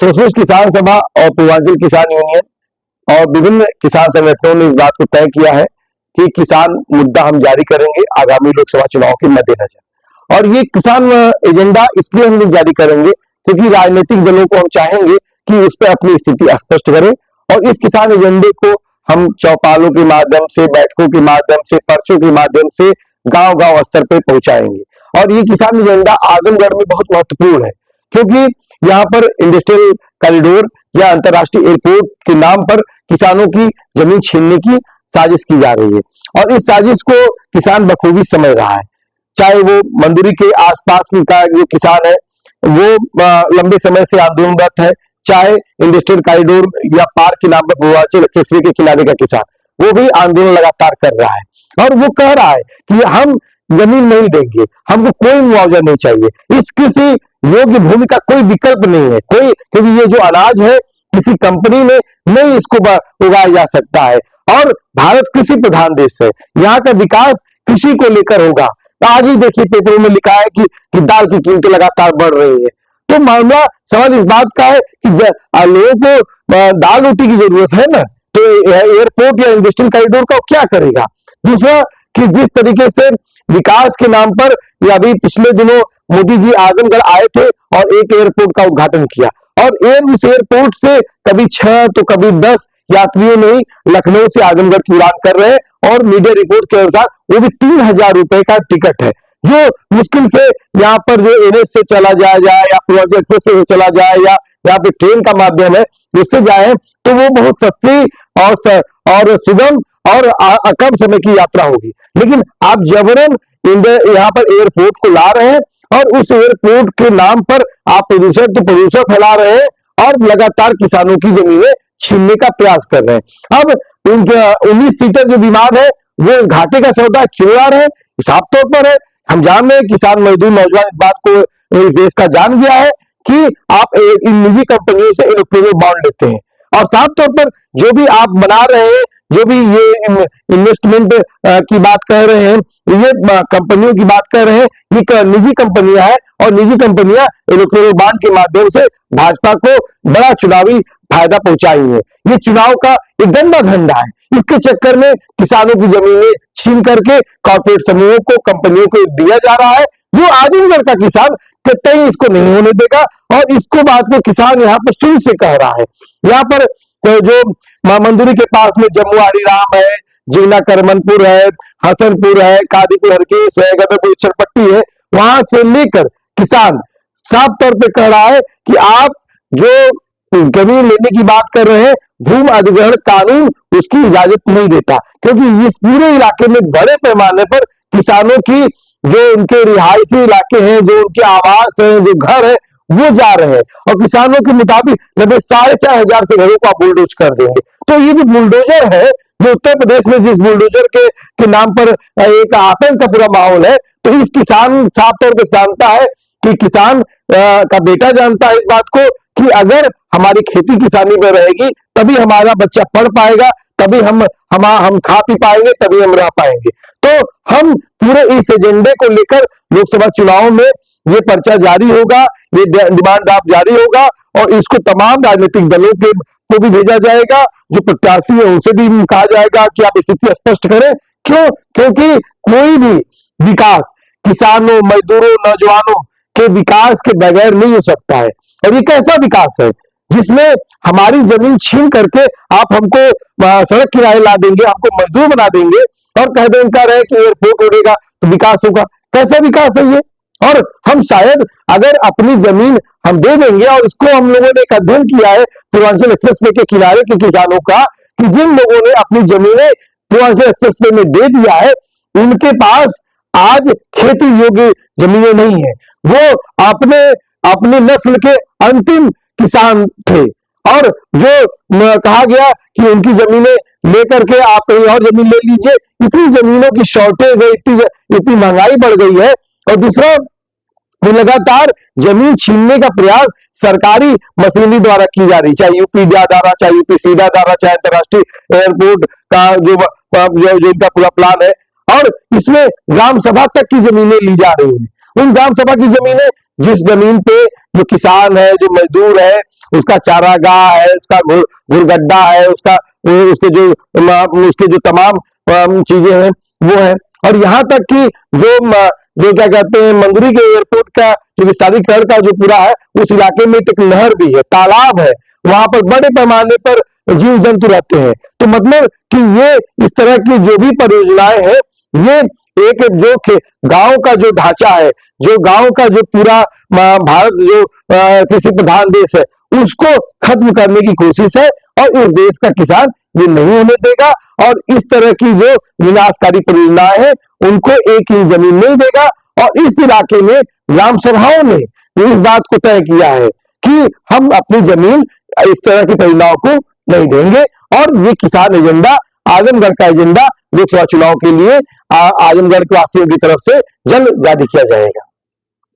Socialist किसान सभा और पूर्वांचल किसान यूनियन और विभिन्न किसान संगठनों ने इस बात को तय किया है कि किसान मुद्दा हम जारी करेंगे आगामी लोकसभा चुनाव के मद्देनजर। और ये किसान एजेंडा इसलिए हम लोग जारी करेंगे क्योंकि राजनीतिक दलों को हम चाहेंगे कि उस पर अपनी स्थिति स्पष्ट करें और इस किसान एजेंडे को हम चौपालों के माध्यम से, बैठकों के माध्यम से, पर्चों के माध्यम से गांव गांव स्तर पर पहुंचाएंगे। और ये किसान एजेंडा आजमगढ़ में बहुत महत्वपूर्ण है क्योंकि यहाँ पर इंडस्ट्रियल कॉरिडोर या अंतर्राष्ट्रीय एयरपोर्ट के नाम पर किसानों की जमीन छीनने की साजिश की जा रही है और इस साजिश को किसान बखूबी समझ रहा है। चाहे वो मंदुरी के आसपास का जो किसान है वो लंबे समय से आंदोलनरत है, चाहे इंडस्ट्रियल कॉरिडोर या पार्क के नाम पर पूर्वांचल एक्सप्रेसवे के किनारे का किसान, वो भी आंदोलन लगातार कर रहा है और वो कह रहा है कि हम जमीन नहीं देंगे, हमको कोई मुआवजा नहीं चाहिए, इस किसी योग्य भूमि का कोई विकल्प नहीं है कोई, क्योंकि ये जो अनाज है किसी कंपनी में नहीं इसको उगाया जा सकता है और भारत कृषि प्रधान देश है, यहाँ का विकास कृषि को लेकर होगा। आज ही देखिए पेपरों में लिखा है कि दाल की कीमतें लगातार बढ़ रही है। तो मामला सवाल इस बात का है कि लोगों को दाल रोटी की जरूरत है ना, तो एयरपोर्ट या इंडस्ट्रियल कॉरिडोर का क्या करेगा। दूसरा कि जिस तरीके से विकास के नाम पर या अभी पिछले दिनों मोदी जी आजमगढ़ आए थे और एक एयरपोर्ट का उद्घाटन किया और उस एयरपोर्ट से कभी 6 तो कभी 10 यात्रियों नहीं लखनऊ से आजमगढ़ की उड़ान कर रहे हैं और मीडिया रिपोर्ट के अनुसार वो भी 3000 रुपए का टिकट है, जो मुश्किल से यहाँ पर जो एनएच से चला जाए या पूर्वांचल एक्सप्रेस से चला जाए या यहाँ पे ट्रेन का माध्यम है उससे जाए तो वो बहुत सस्ती और सुगम और कम समय की यात्रा होगी। लेकिन आप जबरन यहाँ पर एयरपोर्ट को ला रहे हैं और उस एयरपोर्ट के नाम पर आप प्रदूषण फैला रहे हैं और लगातार किसानों की जमीनें छीनने का प्रयास कर रहे हैं। अब 19 सीटर जो विमान है वो घाटे का सौदा क्यों आ रहे हैं, साफ तौर पर है, हम जान रहे हैं किसान मजदूर नौजवान इस बात को इस देश का जान गया है कि आप इन निजी कंपनियों से इलेक्टोरल बॉन्ड लेते हैं और साफ तौर पर जो भी आप बना रहे हैं, जो भी ये इन्वेस्टमेंट की बात कर रहे हैं, ये कंपनियों की बात कर रहे हैं, ये निजी कंपनियां हैं और निजी कंपनियां इलेक्टोरल बॉन्ड के माध्यम से भाजपा को बड़ा चुनावी फायदा पहुंचाई है। ये चुनाव का एक गंदा धंधा है, इसके चक्कर में किसानों की जमीनें छीन करके कॉर्पोरेट समूहों को, कंपनियों को दिया जा रहा है, जो आजमगढ़ का किसान कतई इसको नहीं होने देगा और इसको बात को किसान यहाँ पर शुरू से कह रहा है। यहाँ पर जो मंदुरी के पास में जम्मू हरिराम है, जिगना करमनपुर है, हसनपुर है, कादीपुर हरकीस है, गदरपुर चरपट्टी है, वहां से लेकर किसान साफ तौर पे कह रहा है कि आप जो जमीन लेने की बात कर रहे हैं, भूमि अधिग्रहण कानून उसकी इजाजत नहीं देता, क्योंकि इस पूरे इलाके में बड़े पैमाने पर किसानों की जो उनके रिहायशी इलाके हैं, जो उनके आवास है, जो घर है, वो जा रहे हैं और किसानों के मुताबिक लगभग 4500 से घरों को आप बुलडोज कर देंगे। तो ये जो बुलडोजर है, जो उत्तर प्रदेश में जिस बुलडोजर के नाम पर एक आतंक का पूरा माहौल है, तो इस किसान साफ तौर पर जानता है कि किसान का बेटा जानता है इस बात को कि अगर हमारी खेती किसानी में रहेगी तभी हमारा बच्चा पढ़ पाएगा, तभी हम खा पी पाएंगे, तभी हम रह पाएंगे। तो हम पूरे इस एजेंडे को लेकर लोकसभा चुनाव में ये पर्चा जारी होगा, ये डिमांड ड्राफ्ट जारी होगा और इसको तमाम राजनीतिक दलों को भी भेजा जाएगा, जो प्रत्याशी है उनसे भी कहा जाएगा कि आप स्थिति स्पष्ट करें। क्यों? क्योंकि कोई भी विकास किसानों, मजदूरों, नौजवानों के विकास के बगैर नहीं हो सकता है। और ये कैसा विकास है जिसमें हमारी जमीन छीन करके आप हमको सड़क किनारे ला देंगे, हमको मजदूर बना देंगे और कह रहे कि एयरपोर्ट उड़ेगा तो विकास होगा। कैसा विकास है ये? और हम शायद अगर अपनी जमीन हम दे देंगे, और इसको हम लोगों ने एक अध्ययन किया है पूर्वांचल एक्सप्रेसवे के किनारे के किसानों का, कि जिन लोगों ने अपनी जमीनें पूर्वांचल एक्सप्रेसवे में दे दिया है उनके पास आज खेती योग्य जमीनें नहीं है, वो अपनी नस्ल के अंतिम किसान थे और जो कहा गया कि उनकी जमीनें लेकर के आप कहीं और जमीन ले लीजिए, इतनी जमीनों की शॉर्टेज है, इतनी महंगाई बढ़ गई है। और दूसरा, लगातार जमीन छीनने का प्रयास सरकारी मशीनरी द्वारा की जा रही, चाहे यूपी द्वारा, चाहे यूपी सीधा द्वारा, चाहे अंतर्राष्ट्रीय एयरपोर्ट का जो इनका पूरा प्लान है, और इसमें ग्राम सभा तक की जमीनें ली जा रही हैं। उन ग्राम सभा की जमीनें, जिस जमीन पे जो किसान है, जो मजदूर है, उसका चारागाह है, उसका घुरगड्डा है, उसके जो तमाम चीजें हैं वो है। और यहाँ तक कि जो क्या कहते हैं मंगुरी के एयरपोर्ट का जो विस्तारीकरण का जो पूरा है, उस इलाके में एक नहर भी है, तालाब है, वहां पर बड़े पैमाने पर जीव जंतु रहते हैं। तो मतलब कि ये इस तरह की जो भी परियोजनाएं हैं, ये एक जो गांव का जो ढांचा है, जो गांव का जो पूरा भारत जो कृषि प्रधान देश है, उसको खत्म करने की कोशिश है। और इस देश का किसान ये नहीं होने देगा, और इस तरह की जो विनाशकारी परियोजनाएं हैं उनको एक ही जमीन नहीं देगा। और इस इलाके में ग्राम सभाओं ने इस बात को तय किया है कि हम अपनी जमीन इस तरह की परियोजनाओं को नहीं देंगे। और ये किसान एजेंडा, आजमगढ़ का एजेंडा लोकसभा चुनाव के लिए आजमगढ़ के वासियों की तरफ से जल्द जारी किया जाएगा।